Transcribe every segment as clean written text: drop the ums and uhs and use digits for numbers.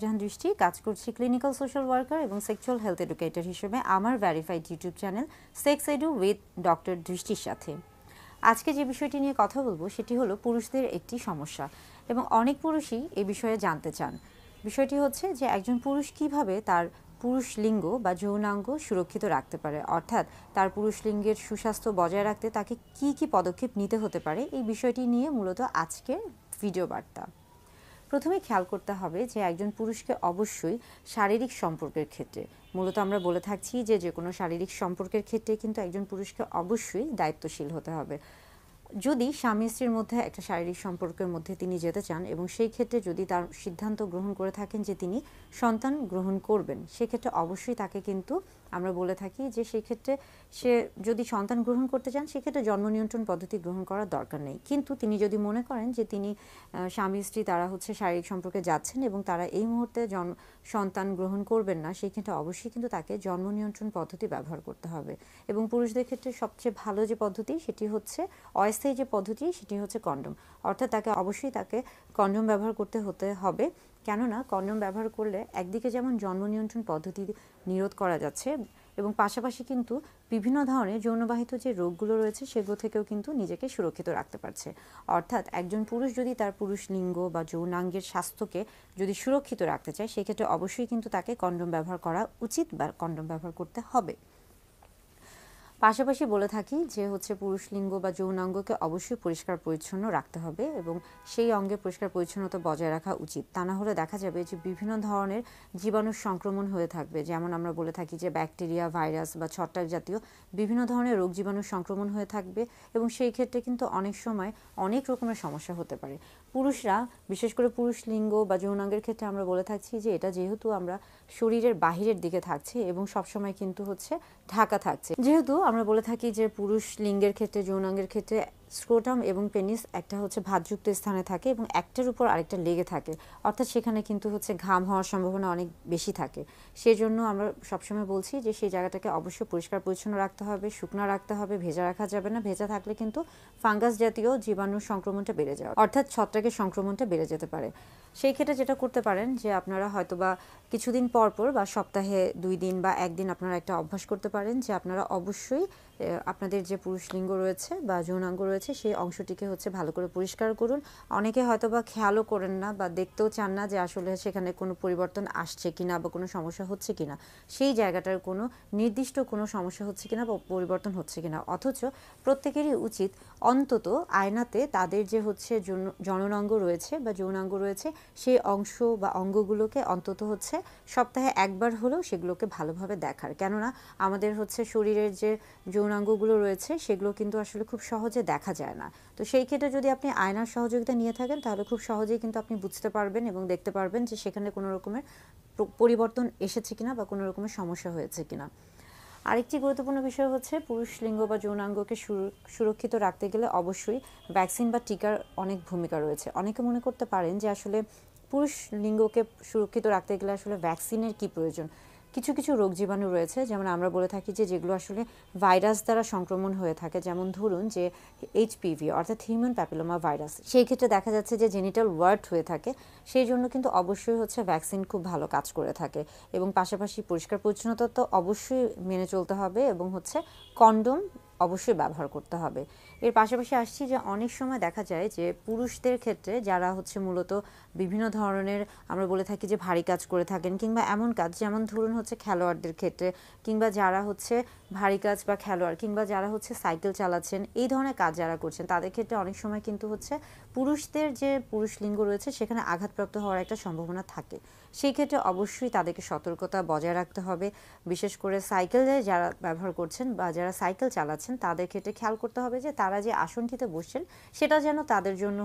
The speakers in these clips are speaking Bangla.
জাহান দৃষ্টি, কাজ করছি ক্লিনিক্যাল সোশ্যাল ওয়ার্কার এবং সেক্সুয়াল হেলথ এডুকেটর হিসেবে আমার verified YouTube channel sex edu with doctor দৃষ্টির সাথে। আজকে যে বিষয়টি নিয়ে কথা বলবো সেটি হলো পুরুষদের একটি সমস্যা এবং অনেক পুরুষই এই বিষয়ে জানতে চান। বিষয়টি হচ্ছে যে একজন পুরুষ কিভাবে তার পুরুষ লিঙ্গ বা যৌনাঙ্গ সুরক্ষিত রাখতে পারে, অর্থাৎ তার পুরুষ লিঙ্গের সুস্বাস্থ্য বজায় রাখতে তাকে কি কি পদক্ষেপ নিতে হতে পারে, এই বিষয়টি নিয়ে মূলত আজকের ভিডিও বার্তা। প্রথমে খেয়াল করতে হবে যে একজন পুরুষকে অবশ্যই শারীরিক সম্পর্কের ক্ষেত্রে, মূলত আমরা বলে থাকছি যে কোনো শারীরিক সম্পর্কের ক্ষেত্রে কিন্তু একজন পুরুষকে অবশ্যই দায়িত্বশীল হতে হবে। যদি স্বামী স্ত্রীর মধ্যে একটা শারীরিক সম্পর্কের মধ্যে তিনি যেতে চান এবং সেই ক্ষেত্রে যদি তার সিদ্ধান্ত গ্রহণ করে থাকেন যে তিনি সন্তান গ্রহণ করবেন, সেক্ষেত্রে অবশ্যই তাকে কিন্তু আমরা বলে থাকি যে সেই ক্ষেত্রে সে যদি সন্তান গ্রহণ করতে চান সেক্ষেত্রে জন্ম নিয়ন্ত্রণ পদ্ধতি গ্রহণ করার দরকার নেই। কিন্তু তিনি যদি মনে করেন যে তিনি স্বামী স্ত্রী তারা শারীরিক সম্পর্কে যাচ্ছেন এবং তারা এই মুহূর্তে সন্তান গ্রহণ করবেন না, সেই ক্ষেত্রে অবশ্যই কিন্তু তাকে জন্ম নিয়ন্ত্রণ পদ্ধতি ব্যবহার করতে হবে। এবং পুরুষদের ক্ষেত্রে সবচেয়ে ভালো যে পদ্ধতি সেটি হচ্ছে অস্থায়ী যে পদ্ধতি, সেটি হচ্ছে কন্ডোম, অর্থাৎ তাকে অবশ্যই কন্ডোম ব্যবহার করতে হবে। কেননা কন্ডোম ব্যবহার করলে একদিকে যেমন জন্ম নিয়ন্ত্রণ পদ্ধতি নিরোধ করা যাচ্ছে এবং পাশাপাশি কিন্তু বিভিন্ন ধরনের যৌনবাহিত যে রোগগুলো রয়েছে সেগুলো থেকেও কিন্তু নিজেকে সুরক্ষিত রাখতে পারছে। অর্থাৎ একজন পুরুষ যদি তার পুরুষ লিঙ্গ বা যৌনাঙ্গের স্বাস্থ্যকে যদি সুরক্ষিত রাখতে চায় সেক্ষেত্রে অবশ্যই কিন্তু তাকে কন্ডোম ব্যবহার করা উচিত বা কন্ডোম ব্যবহার করতে হবে। পাশাপাশি বলে থাকি যে পুরুষ লিঙ্গ বা যৌনাঙ্গকে অবশ্যই পরিষ্কার পরিচ্ছন্ন রাখতে হবে এবং সেই অঙ্গে পরিষ্কার পরিচ্ছন্নতা বজায় রাখা উচিত। তা না হলে দেখা যাবে যে বিভিন্ন ধরনের জীবাণুর সংক্রমণ হয়ে থাকবে, যেমন আমরা বলে থাকি যে ব্যাকটেরিয়া, ভাইরাস বা ছত্রাক জাতীয় বিভিন্ন ধরনের রোগ জীবাণুর সংক্রমণ হয়ে থাকবে এবং সেই ক্ষেত্রে কিন্তু অনেক সময় অনেক রকমের সমস্যা হতে পারে। পুরুষরা, বিশেষ করে পুরুষ লিঙ্গ বা যৌনাঙ্গের ক্ষেত্রে আমরা বলে থাকছি যে এটা যেহেতু আমরা শরীরের বাহিরের দিকে থাকছে এবং সবসময় কিন্তু ঢাকা থাকছে, যেহেতু আমরা বলে থাকি যে পুরুষ লিঙ্গের ক্ষেত্রে, যৌনাঙ্গের ক্ষেত্রে স্ক্রোটাম এবং পেনিস একটা ভাঁজযুক্ত স্থানে থাকে এবং একটার উপর আরেকটা লেগে থাকে, অর্থাৎ সেখানে কিন্তু ঘাম হওয়ার সম্ভাবনা অনেক বেশি থাকে। সেই জন্য আমরা সবসময় বলছি যে সেই জায়গাটাকে অবশ্যই পরিষ্কার পরিচ্ছন্ন রাখতে হবে, শুকনো রাখতে হবে, ভেজা রাখা যাবে না। ভেজা থাকলে কিন্তু ফাঙ্গাস জাতীয় জীবাণুর সংক্রমণটা বেড়ে যায়, অর্থাৎ ছত্রাকের সংক্রমণটা বেড়ে যেতে পারে। সেই ক্ষেত্রে যেটা করতে পারেন যে আপনারা হয়তোবা কিছুদিন পর বা সপ্তাহে 2 দিন বা 1 দিন আপনারা একটা অভ্যাস করতে পারেন যে আপনারা অবশ্যই আপনাদের যে পুরুষ লিঙ্গ রয়েছে বা যৌনাঙ্গ রয়েছে সেই অংশটিকে ভালো করে পরিষ্কার করুন। অনেকে হয়তোবা খেয়ালও করেন না বা দেখতেও চান না যে আসলে সেখানে কোনো পরিবর্তন আসছে কিনা বা কোনো সমস্যা হচ্ছে কিনা, সেই জায়গাটার কোনো নির্দিষ্ট কোনো সমস্যা হচ্ছে কিনা বা পরিবর্তন হচ্ছে কিনা। অথচ প্রত্যেকেরই উচিত অন্তত আয়নাতে তাদের যে জননাঙ্গ রয়েছে বা যৌনাঙ্গ রয়েছে সেই অংশ বা অঙ্গগুলোকে অন্তত সপ্তাহে একবার হলেও সেগুলোকে ভালোভাবে দেখার। কেননা আমাদের শরীরের যে যৌনাঙ্গগুলো রয়েছে সেগুলো কিন্তু আসলে খুব সহজে দেখা যায় না। তো সেই ক্ষেত্রে যদি আপনি আয়নার সহযোগিতা নিয়ে থাকেন তাহলে খুব সহজেই কিন্তু আপনি বুঝতে পারবেন এবং দেখতে পারবেন যে সেখানে কোনো রকমের পরিবর্তন এসেছে কিনা বা কোনো রকমের সমস্যা হয়েছে কিনা। আরেকটি গুরুত্বপূর্ণ বিষয় পুরুষ লিঙ্গ বা যৌনাঙ্গকে সুরক্ষিত রাখতে গেলে অবশ্যই ভ্যাকসিন বা টিকার অনেক ভূমিকা রয়েছে। অনেকে মনে করতে পারেন যে আসলে পুরুষ লিঙ্গকে সুরক্ষিত রাখতে গেলে আসলে ভ্যাকসিনের কি প্রয়োজন। কিছু কিছু রোগ জীবাণু রয়েছে, যেমন আমরা বলে থাকি যে যেগুলো আসলে ভাইরাস দ্বারা সংক্রমণ হয়ে থাকে, যেমন ধরুন যে HPV অর্থাৎ হিউম্যান প্যাপিলোমা ভাইরাস, সেই ক্ষেত্রে দেখা যাচ্ছে যে জেনিটাল ওয়ার্ট হয়ে থাকে। সেই জন্য কিন্তু অবশ্যই ভ্যাকসিন খুব ভালো কাজ করে থাকে এবং পাশাপাশি পরিষ্কার পরিচ্ছন্নতা তো অবশ্যই মেনে চলতে হবে এবং কন্ডোম অবশ্যই ব্যবহার করতে হবে। এর পাশাপাশি আসছি যে অনেক সময় দেখা যায় যে পুরুষদের ক্ষেত্রে যারা মূলত বিভিন্ন ধরনের আমরা বলে থাকি যে ভারী কাজ করে থাকেন কিংবা এমন কাজ, যেমন ধরুন খেলোয়াড়দের ক্ষেত্রে কিংবা যারা ভারী কাজ বা খেলোয়াড় কিংবা যারা সাইকেল চালাচ্ছেন, এই ধরনের কাজ যারা করছেন তাদের ক্ষেত্রে অনেক সময় কিন্তু পুরুষদের যে পুরুষ লিঙ্গ রয়েছে সেখানে আঘাতপ্রাপ্ত হওয়ার একটা সম্ভাবনা থাকে। সেই ক্ষেত্রে অবশ্যই তাদেরকে সতর্কতা বজায় রাখতে হবে। বিশেষ করে সাইকেলে যারা ব্যবহার করছেন বা যারা সাইকেল চালাচ্ছেন তাদের ক্ষেত্রে খেয়াল করতে হবে যে তারা যে আসনটিতে বসছেন সেটা যেন তাদের জন্য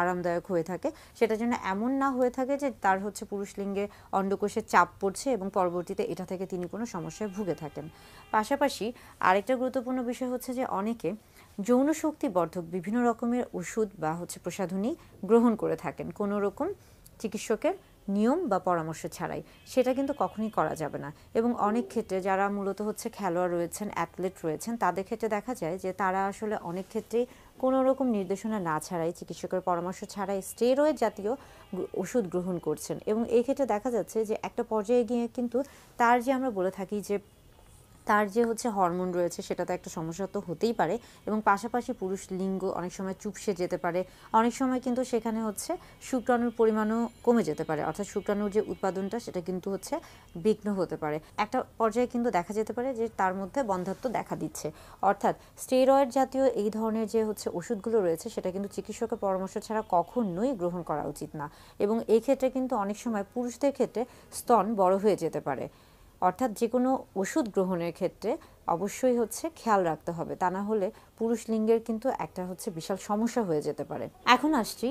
আরামদায়ক হয়ে থাকে, সেটা যেন এমন না হয়ে থাকে যে তার পুরুষ লিঙ্গে অন্ডকোষে চাপ পড়ছে এবং পরবর্তীতে এটা থেকে তিনি কোনো সমস্যায় ভুগে থাকেন। পাশাপাশি আরেকটা গুরুত্বপূর্ণ বিষয় যে অনেকে যৌন শক্তি বর্ধক বিভিন্ন রকমের ওষুধ বা প্রসাধনী গ্রহণ করে থাকেন কোনো রকম চিকিৎসকের নিয়ম বা পরামর্শ ছাড়াই। সেটা কিন্তু কখনোই করা যাবে না এবং অনেক ক্ষেত্রে যারা মূলত খেলোয়াড় রয়েছেন, অ্যাথলেট রয়েছেন, তাদের ক্ষেত্রে দেখা যায় যে তারা আসলে অনেক ক্ষেত্রেই কোনো রকম নির্দেশনা না ছাড়াই, চিকিৎসকের পরামর্শ ছাড়াই স্টেরয়েড জাতীয় ওষুধ গ্রহণ করছেন। এবং এই ক্ষেত্রে দেখা যাচ্ছে যে একটা পর্যায়ে গিয়ে কিন্তু তার যে আমরা বলে থাকি যে তার যে হচ্ছে হরমোন রয়েছে সেটা তো একটা সমস্যা তো হতেই পারে, এবং পাশাপাশি পুরুষ লিঙ্গ অনেক সময় চুপসে যেতে পারে, অনেক সময় কিন্তু সেখানে হচ্ছে শুক্রাণুর পরিমাণও কমে যেতে পারে, অর্থাৎ শুক্রাণুর যে উৎপাদনটা সেটা কিন্তু হচ্ছে বিঘ্ন হতে পারে। একটা পর্যায়ে কিন্তু দেখা যেতে পারে যে তার মধ্যে বন্ধ্যাত্ব দেখা দিচ্ছে। অর্থাৎ স্টেরয়েড জাতীয় এই ধরনের যে হচ্ছে ওষুধগুলো রয়েছে সেটা কিন্তু চিকিৎসকের পরামর্শ ছাড়া কখনোই গ্রহণ করা উচিত না। এবং এই ক্ষেত্রে কিন্তু অনেক সময় পুরুষদের ক্ষেত্রে স্তন বড় হয়ে যেতে পারে। অর্থাৎ যে কোনো ওষুধ গ্রহণের ক্ষেত্রে অবশ্যই হচ্ছে খেয়াল রাখতে হবে, তা না হলে পুরুষ লিঙ্গের কিন্তু একটা হচ্ছে বিশাল সমস্যা হয়ে যেতে পারে। এখন আসছি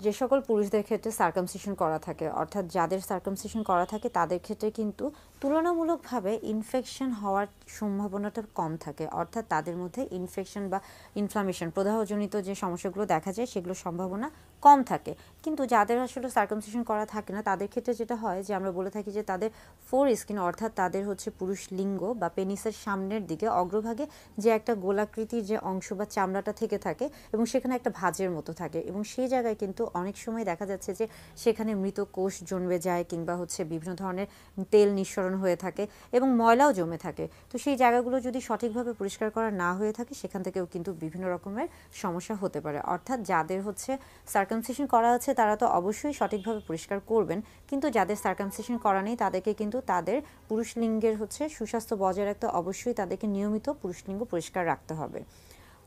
যে সকল পুরুষদের ক্ষেত্রে সার্কামসিশন করা থাকে, অর্থাৎ যাদের সার্কামসিশন করা থাকে তাদের ক্ষেত্রে কিন্তু তুলনামূলকভাবে ইনফেকশন হওয়ার সম্ভাবনাটা কম থাকে। অর্থাৎ তাদের মধ্যে ইনফেকশন বা ইনফ্লামেশন, প্রদাহজনিত যে সমস্যাগুলো দেখা যায় সেগুলোর সম্ভাবনা কম থাকে। কিন্তু যাদের আসলে সার্কামসিশন করা থাকে না তাদের ক্ষেত্রে যেটা হয় যে আমরা বলে থাকি যে তাদের ফোর স্কিন, অর্থাৎ তাদের হচ্ছে পুরুষ লিঙ্গ বা পেনিসের সামনের দিকে অগ্রভাগে যে একটা গোলাকৃতির যে অংশ বা চামড়াটা থেকে থাকে এবং সেখানে একটা ভাঁজের মতো থাকে, এবং সেই জায়গায় কিন্তু অনেক সময় দেখা যাচ্ছে যে সেখানে মৃত কোষ জন্মে যায় কিংবা হচ্ছে বিভিন্ন ধরনের তেল নিঃসরণ হয়ে থাকে এবং ময়লাও জমে থাকে। তো সেই জায়গাগুলো যদি সঠিকভাবে পরিষ্কার করা না হয়ে থাকে সেখান থেকেও কিন্তু বিভিন্ন রকমের সমস্যা হতে পারে। অর্থাৎ যাদের হচ্ছে সার্কামসিশন করা আছে তারা তো অবশ্যই সঠিকভাবে পরিষ্কার করবেন, কিন্তু যাদের সার্কামসিশন করা নেই তাদেরকে কিন্তু তাদের পুরুষ লিঙ্গের হচ্ছে সুস্বাস্থ্য বজায় রাখতে অবশ্যই তাদেরকে নিয়মিত পুরুষ লিঙ্গ পরিষ্কার রাখতে হবে।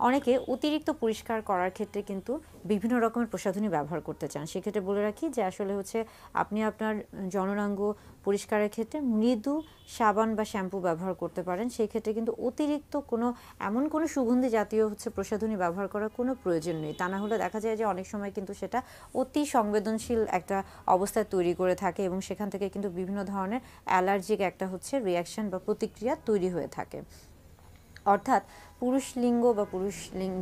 অনেকে অতিরিক্ত পরিষ্কার করার ক্ষেত্রে কিন্তু বিভিন্ন রকমের প্রসাধনী ব্যবহার করতে চান। সেক্ষেত্রে বলে রাখি যে আসলে হচ্ছে আপনি আপনার যৌনাঙ্গ পরিষ্কারের ক্ষেত্রে মৃদু সাবান বা শ্যাম্পু ব্যবহার করতে পারেন। সেই ক্ষেত্রে কিন্তু অতিরিক্ত এমন কোনো সুগন্ধি জাতীয় হচ্ছে প্রসাধনী ব্যবহার করার কোনো প্রয়োজন নেই। তা না হলে দেখা যায় যে অনেক সময় কিন্তু সেটা অতি সংবেদনশীল একটা অবস্থায় তৈরি করে থাকে এবং সেখান থেকে কিন্তু বিভিন্ন ধরনের অ্যালার্জিক একটা হচ্ছে রিয়াকশন বা প্রতিক্রিয়া তৈরি হয়ে থাকে। অর্থাৎ পুরুষ লিঙ্গ বা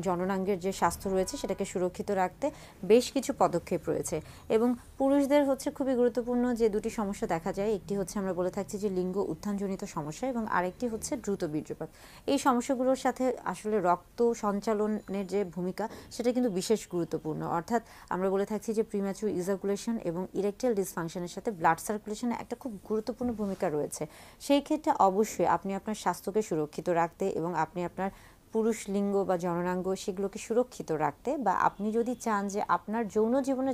জননাঙ্গের যে স্বাস্থ্য রয়েছে সেটাকে সুরক্ষিত রাখতে বেশ কিছু পদক্ষেপ রয়েছে। এবং পুরুষদের হচ্ছে খুবই গুরুত্বপূর্ণ যে দুটি সমস্যা দেখা যায়, একটি হচ্ছে আমরা বলে থাকছি যে লিঙ্গ উত্থানজনিত সমস্যা এবং আরেকটি হচ্ছে দ্রুত বীর্যপাত। এই সমস্যাগুলোর সাথে আসলে রক্ত সঞ্চালনের যে ভূমিকা সেটা কিন্তু বিশেষ গুরুত্বপূর্ণ। অর্থাৎ আমরা বলে থাকছি যে প্রিম্যাচুর ইজাকুলেশন এবং ইরেকটাইল ডিসফাংশনের সাথে ব্লাড সার্কুলেশনে একটা খুব গুরুত্বপূর্ণ ভূমিকা রয়েছে। সেই ক্ষেত্রে অবশ্যই আপনি আপনার স্বাস্থ্যকে সুরক্ষিত রাখতে এবং আপনি আপনার পুরুষ লিঙ্গ বা জননাঙ্গ সেগুলোকে সুরক্ষিত রাখতে, বা আপনি যদি চান যে আপনার যৌন জীবনে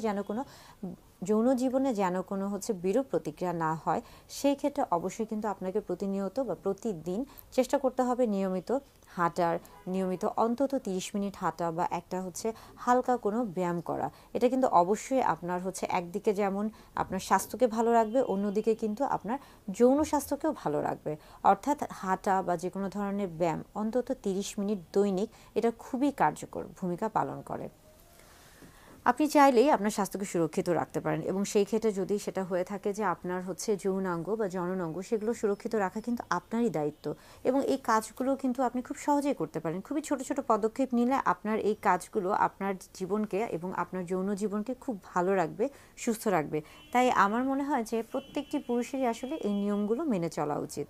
যেন কোনো হচ্ছে বিরূপ প্রতিক্রিয়া না হয়, সেই ক্ষেত্রে অবশ্যই কিন্তু আপনাকে প্রতিনিয়ত বা প্রতিদিন চেষ্টা করতে হবে নিয়মিত অন্তত 30 মিনিট হাঁটা বা একটা হচ্ছে হালকা কোনো ব্যায়াম করা। এটা কিন্তু অবশ্যই আপনার হচ্ছে একদিকে যেমন আপনার স্বাস্থ্যকে ভালো রাখবে, অন্যদিকে কিন্তু আপনার যৌন স্বাস্থ্যকেও ভালো রাখবে। অর্থাৎ হাঁটা বা যে কোনো ধরনের ব্যায়াম অন্তত 30 মিনিট দৈনিক, এটা খুবই কার্যকর ভূমিকা পালন করে। আপনি চাইলেই আপনার স্বাস্থ্যকে সুরক্ষিত রাখতে পারেন, এবং সেই ক্ষেত্রে যদি সেটা হয়ে থাকে যে আপনার হচ্ছে যৌনাঙ্গ বা জননাঙ্গ সেগুলো সুরক্ষিত রাখা কিন্তু আপনারই দায়িত্ব, এবং এই কাজগুলো কিন্তু আপনি খুব সহজেই করতে পারেন। খুবই ছোট ছোট পদক্ষেপ নিলে আপনার এই কাজগুলো আপনার জীবনকে এবং আপনার যৌন জীবনকে খুব ভালো রাখবে, সুস্থ রাখবে। তাই আমার মনে হয় যে প্রত্যেকটি পুরুষেরই আসলে এই নিয়মগুলো মেনে চলা উচিত।